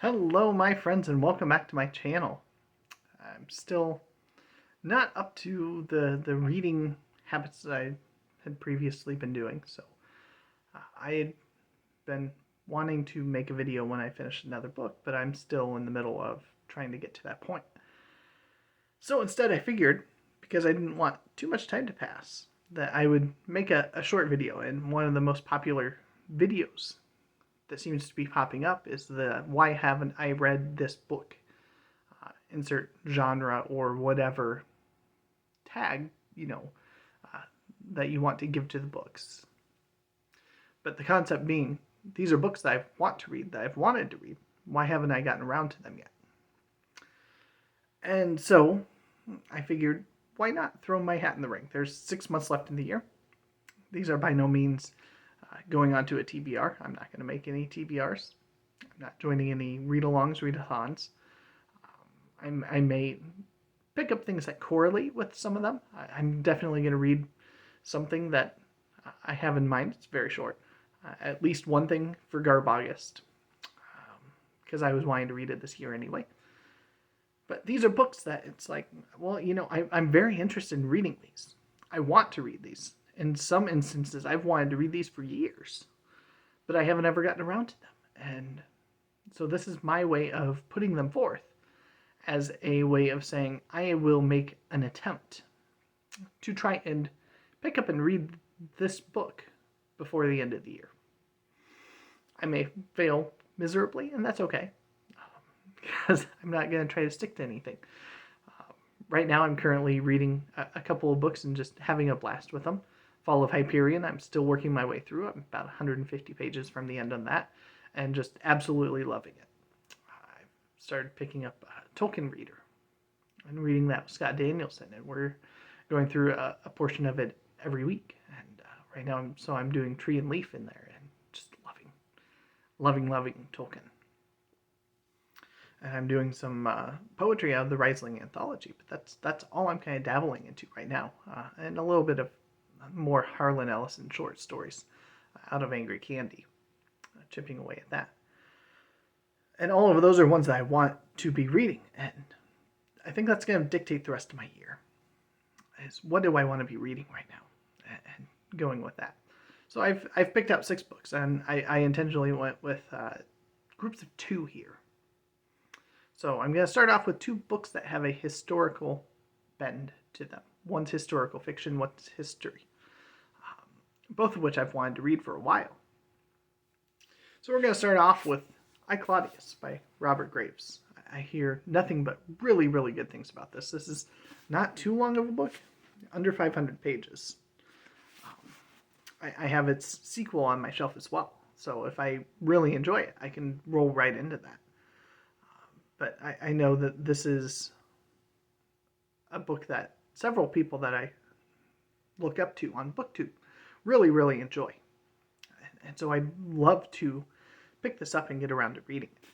Hello, my friends, and welcome back to my channel. I'm still not up to the reading habits that I had previously been doing, so I had been wanting to make a video when I finished another book, but I'm still in the middle of trying to get to that point. So instead I figured, because I didn't want too much time to pass, that I would make a short video, and one of the most popular videos that seems to be popping up is the "Why haven't I read this book?" Insert genre or whatever tag, uh, that you want to give to the books. But the concept being, these are books that I want to read, that I've wanted to read. Why haven't I gotten around to them yet? And so I figured, why not throw my hat in the ring? There's 6 months left in the year. These are by no means going on to a TBR. I'm not going to make any TBRs. I'm not joining any read-alongs, read-a-thons. I may pick up things that correlate with some of them. I'm definitely going to read something that I have in mind. It's very short. At least one thing for Garb August, because I was wanting to read it this year anyway. But these are books that it's like, well, I'm very interested in reading these. I want to read these. In some instances, I've wanted to read these for years, but I haven't ever gotten around to them. And so this is my way of putting them forth as a way of saying, I will make an attempt to try and pick up and read this book before the end of the year. I may fail miserably, and that's okay, because I'm not going to try to stick to anything. Right now, I'm currently reading a couple of books and just having a blast with them. Fall of Hyperion, I'm still working my way through. I'm about 150 pages from the end on that, and just absolutely loving it. I started picking up Tolkien Reader and reading that with Scott Danielson, and we're going through a portion of it every week. And right now, I'm doing Tree and Leaf in there, and just loving Tolkien. And I'm doing some poetry out of the Riesling anthology, but that's all I'm kind of dabbling into right now, and a little bit of more Harlan Ellison short stories out of Angry Candy, chipping away at that. And all of those are ones that I want to be reading, and I think that's going to dictate the rest of my year. Is what do I want to be reading right now, and going with that. So I've picked out 6 books, and I intentionally went with groups of 2 here. So I'm going to start off with 2 books that have a historical bend to them. One's historical fiction, one's history. Both of which I've wanted to read for a while. So we're going to start off with I, Claudius by Robert Graves. I hear nothing but really, really good things about this. This is not too long of a book, under 500 pages. I have its sequel on my shelf as well. So if I really enjoy it, I can roll right into that. But I know that this is a book that several people that I look up to on BookTube really, really enjoy. And so I'd love to pick this up and get around to reading it.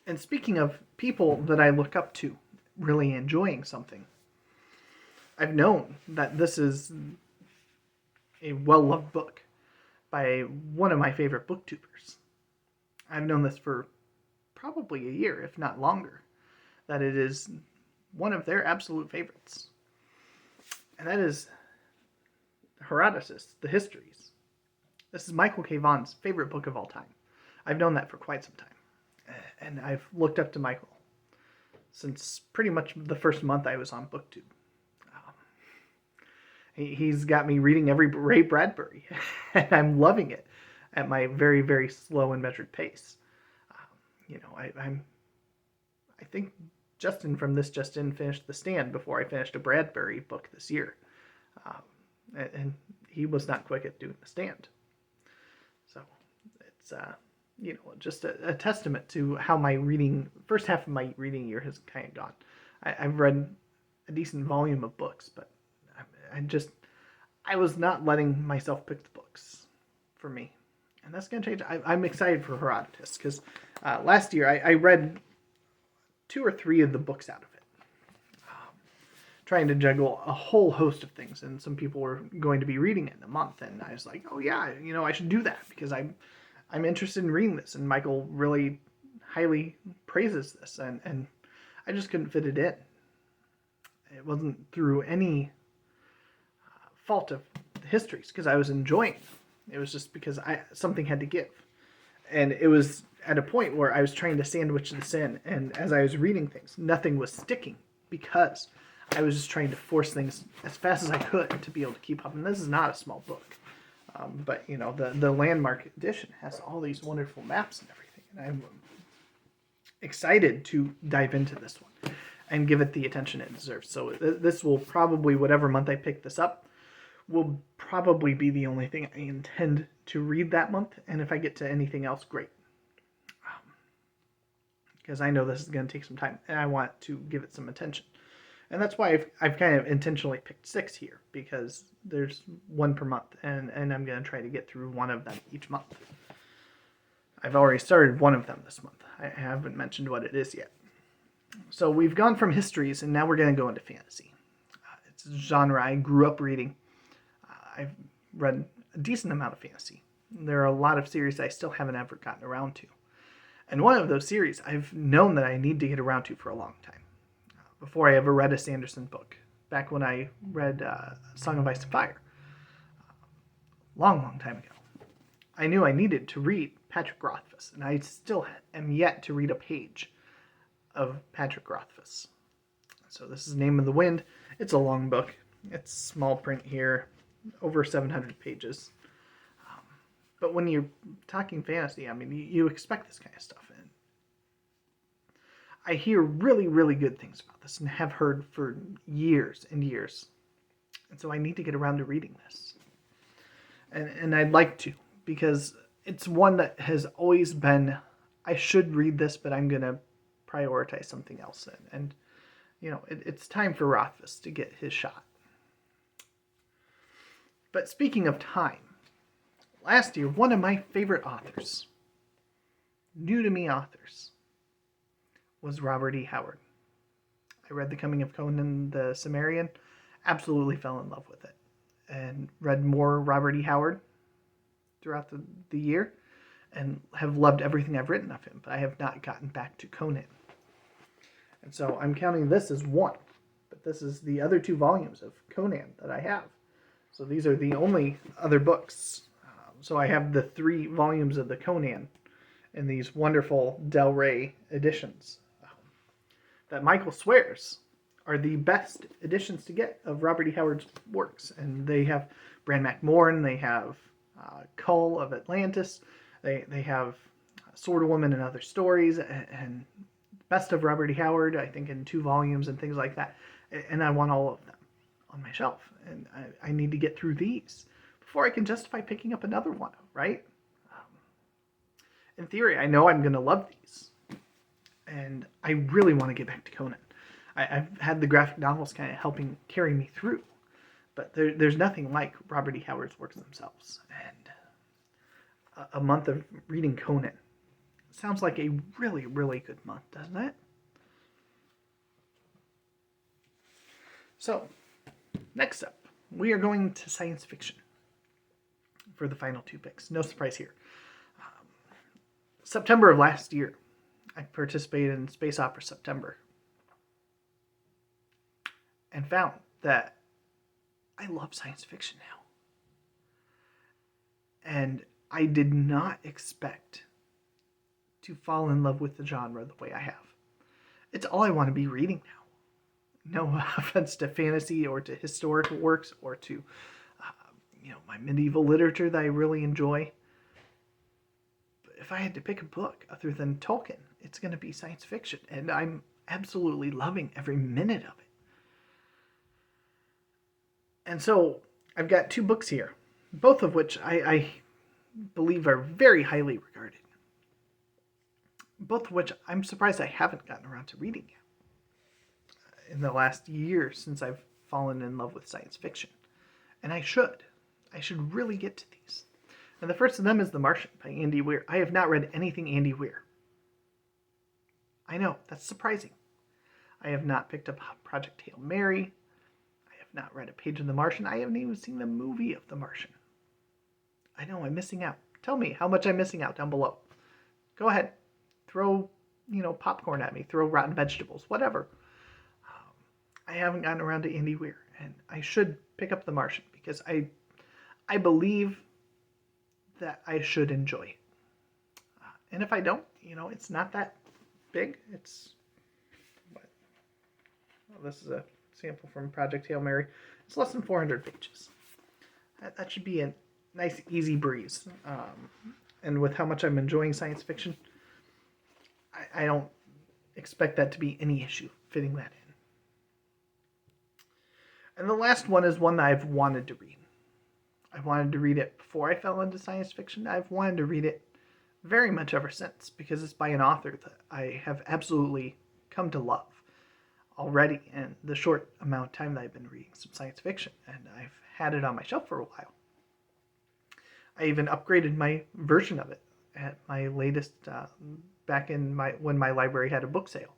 And speaking of people that I look up to really enjoying something, I've known that this is a well-loved book by one of my favorite booktubers. I've known this for probably a year, if not longer, that it is one of their absolute favorites. And that is Heraticist the Histories. This is Michael K. Vaughan's favorite book of all time. I've known that for quite some time. And I've looked up to Michael since pretty much the first month I was on BookTube. He's got me reading every Ray Bradbury, and I'm loving it at my very, very slow and measured pace. I think Justin from This Just In finished The Stand before I finished a Bradbury book this year. And he was not quick at doing The Stand. So it's, just a testament to how my first half of my reading year has kind of gone. I've read a decent volume of books, but I was not letting myself pick the books for me. And that's going to change. I'm excited for Herodotus, because last year I read 2 or 3 of the books out of it. Trying to juggle a whole host of things, and some people were going to be reading it in a month, and I was like, oh yeah, I should do that, because I'm interested in reading this, and Michael really highly praises this, and I just couldn't fit it in. It wasn't through any fault of the histories, because I was enjoying them. It was just because something had to give. And it was at a point where I was trying to sandwich this in, and as I was reading things, nothing was sticking because I was just trying to force things as fast as I could to be able to keep up. And this is not a small book. But, you know, the landmark edition has all these wonderful maps and everything. And I'm excited to dive into this one and give it the attention it deserves. So this will probably, whatever month I pick this up, will probably be the only thing I intend to read that month. And if I get to anything else, great. Because I know this is going to take some time, and I want to give it some attention. And that's why I've kind of intentionally picked 6 here, because there's one per month, and I'm going to try to get through one of them each month. I've already started one of them this month. I haven't mentioned what it is yet. So we've gone from histories, and now we're going to go into fantasy. It's a genre I grew up reading. I've read a decent amount of fantasy. There are a lot of series I still haven't ever gotten around to. And one of those series I've known that I need to get around to for a long time. Before I ever read a Sanderson book. Back when I read Song of Ice and Fire. Long time ago. I knew I needed to read Patrick Rothfuss. And I still am yet to read a page of Patrick Rothfuss. So this is Name of the Wind. It's a long book. It's small print here. Over 700 pages. But when you're talking fantasy, I mean, you expect this kind of stuff. And I hear really, really good things about this and have heard for years and years. And so I need to get around to reading this. And I'd like to, because it's one that has always been, I should read this, but I'm going to prioritize something else. And you know, it's time for Rothfuss to get his shot. But speaking of time, last year, one of my favorite authors, new to me authors, was Robert E. Howard. I read The Coming of Conan the Cimmerian, absolutely fell in love with it, and read more Robert E. Howard throughout the year, and have loved everything I've written of him, but I have not gotten back to Conan. And so I'm counting this as one, but this is the other 2 volumes of Conan that I have. So these are the only other books. So I have the 3 volumes of the Conan in these wonderful Del Rey editions that Michael swears are the best editions to get of Robert E. Howard's works. And they have Bran MacMorn, they have Cull of Atlantis, they have Sword Woman and Other Stories, and Best of Robert E. Howard, I think in 2 volumes and things like that. And I want all of them on my shelf. And I need to get through these before I can justify picking up another one, right? In theory, I know I'm going to love these. And I really want to get back to Conan. I've had the graphic novels kind of helping carry me through. But there's nothing like Robert E. Howard's works themselves. And a month of reading Conan sounds like a really, really good month, doesn't it? So, next up, we are going to science fiction for the final 2 picks. No surprise here. September of last year, I participated in Space Opera September and found that I love science fiction now. And I did not expect to fall in love with the genre the way I have. It's all I want to be reading now. No offense to fantasy or to historical works or to my medieval literature that I really enjoy. But if I had to pick a book other than Tolkien, it's going to be science fiction. And I'm absolutely loving every minute of it. And so I've got 2 books here, both of which I believe are very highly regarded. Both of which I'm surprised I haven't gotten around to reading yet in the last year since I've fallen in love with science fiction. And I should. I should really get to these. And the first of them is The Martian by Andy Weir. I have not read anything Andy Weir. I know, that's surprising. I have not picked up Project Hail Mary. I have not read a page of The Martian. I haven't even seen the movie of The Martian. I know, I'm missing out. Tell me how much I'm missing out down below. Go ahead. Throw, popcorn at me. Throw rotten vegetables. Whatever. I haven't gotten around to Andy Weir, and I should pick up The Martian because I believe that I should enjoy it. And if I don't, it's not that big. This is a sample from Project Hail Mary. It's less than 400 pages. That should be a nice, easy breeze. And with how much I'm enjoying science fiction, I don't expect that to be any issue fitting that in. And the last one is one that I've wanted to read. I wanted to read it before I fell into science fiction. I've wanted to read it very much ever since because it's by an author that I have absolutely come to love already in the short amount of time that I've been reading some science fiction, and I've had it on my shelf for a while. I even upgraded my version of it at my latest, back in when my library had a book sale,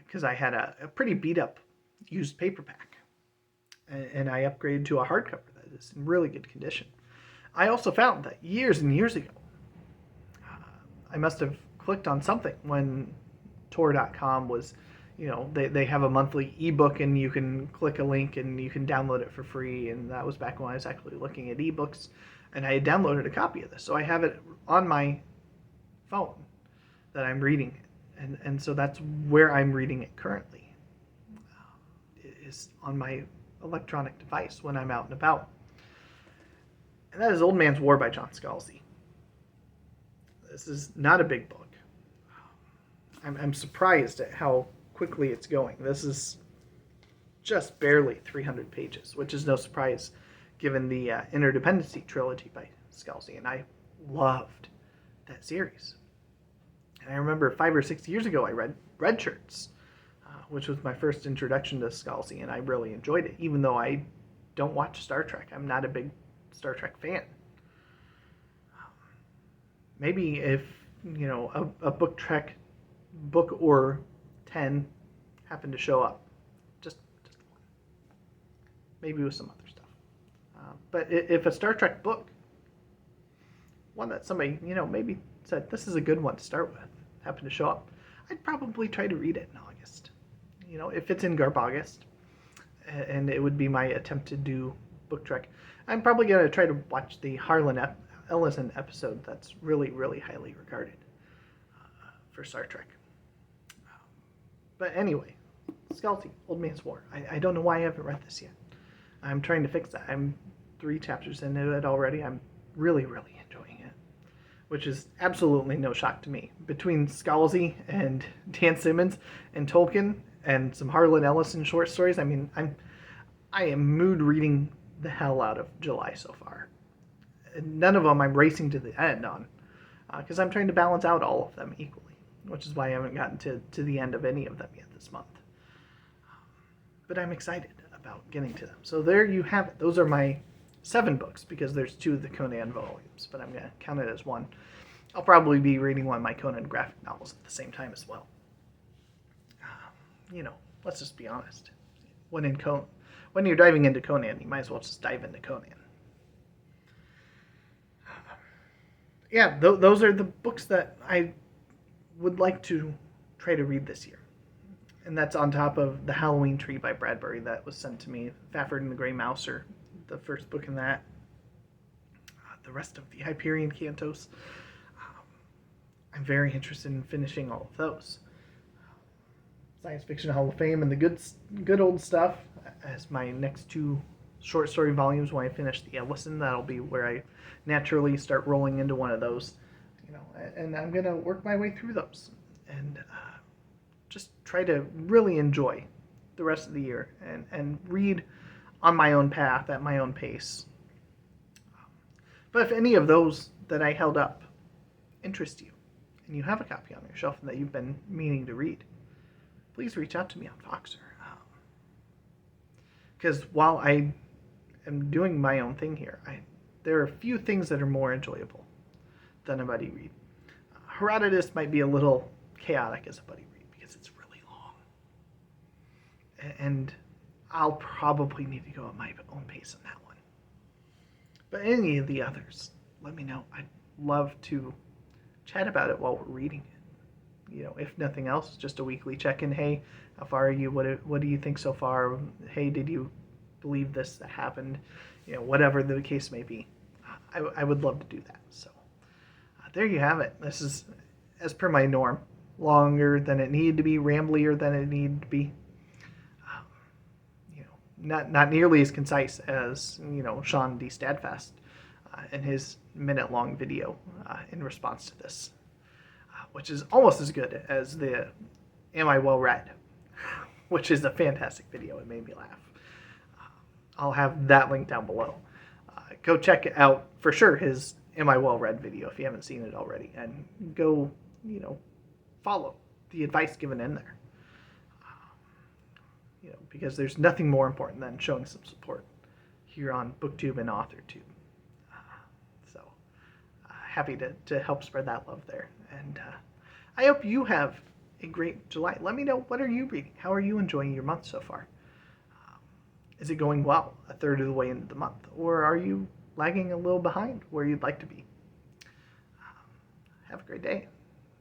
because I had a pretty beat up used paperback, and I upgraded to a hardcover that is in really good condition. I also found that years and years ago, I must have clicked on something when Tor.com was, they have a monthly ebook and you can click a link and you can download it for free. And that was back when I was actually looking at ebooks, and I had downloaded a copy of this. So I have it on my phone that I'm reading it. And so that's where I'm reading it currently. It is on my electronic device when I'm out and about. And that is Old Man's War by John Scalzi. This is not a big book. I'm surprised at how quickly it's going. This is just barely 300 pages, which is no surprise given the Interdependency trilogy by Scalzi, and I loved that series. And I remember 5 or 6 years ago I read Red Shirts, which was my first introduction to Scalzi, and I really enjoyed it, even though I don't watch Star Trek. I'm not a big Star Trek fan. Maybe if, a book or 10 happened to show up. Just one. Maybe with some other stuff. But if a Star Trek book, one that somebody, maybe said, this is a good one to start with, happened to show up, I'd probably try to read it in August. If it's in August, and it would be my attempt to do Book Trek. I'm probably going to try to watch the Harlan Ellison episode that's really, really highly regarded for Star Trek. But anyway, Scalzi, Old Man's War. I don't know why I haven't read this yet. I'm trying to fix that. I'm 3 chapters into it already. I'm really, really enjoying it, which is absolutely no shock to me. Between Scalzi and Dan Simmons and Tolkien and some Harlan Ellison short stories, I am mood reading the hell out of July so far. None of them I'm racing to the end on, because I'm trying to balance out all of them equally, which is why I haven't gotten to the end of any of them yet this month. But I'm excited about getting to them. So there you have it. Those are my 7 books, because there's 2 of the Conan volumes, but I'm going to count it as 1. I'll probably be reading one of my Conan graphic novels at the same time as well. Let's just be honest. When you're diving into Conan, you might as well just dive into Conan. Yeah, those are the books that I would like to try to read this year. And that's on top of The Halloween Tree by Bradbury that was sent to me. Fafford and the Grey Mouser, the first book in that. The rest of the Hyperion Cantos. I'm very interested in finishing all of those. Science Fiction Hall of Fame and the good old stuff as my next 2 short story volumes. When I finish the Ellison, that'll be where I naturally start rolling into one of those, and I'm gonna work my way through those and just try to really enjoy the rest of the year and read on my own path at my own pace. But if any of those that I held up interest you and you have a copy on your shelf that you've been meaning to read, please reach out to me on Voxer. Because while I am doing my own thing here, there are a few things that are more enjoyable than a buddy read. Heraticist might be a little chaotic as a buddy read because it's really long. And I'll probably need to go at my own pace on that one. But any of the others, let me know. I'd love to chat about it while we're reading it. If nothing else, just a weekly check-in. Hey, how far are you? What do you think so far? Hey, did you believe this that happened? Whatever the case may be. I would love to do that. So there you have it. This is, as per my norm, longer than it needed to be, ramblier than it needed to be. Not nearly as concise as Sean D. Steadfast in his minute-long video in response to this, which is almost as good as the "Am I Well Read," which is a fantastic video. It made me laugh. I'll have that link down below. Go check out for sure his "Am I Well Read" video if you haven't seen it already, and go follow the advice given in there. Because there's nothing more important than showing some support here on BookTube and AuthorTube. So happy to help spread that love there. And I hope you have a great July. Let me know, what are you reading? How are you enjoying your month so far? Is it going well, a third of the way into the month? Or are you lagging a little behind where you'd like to be? Have a great day.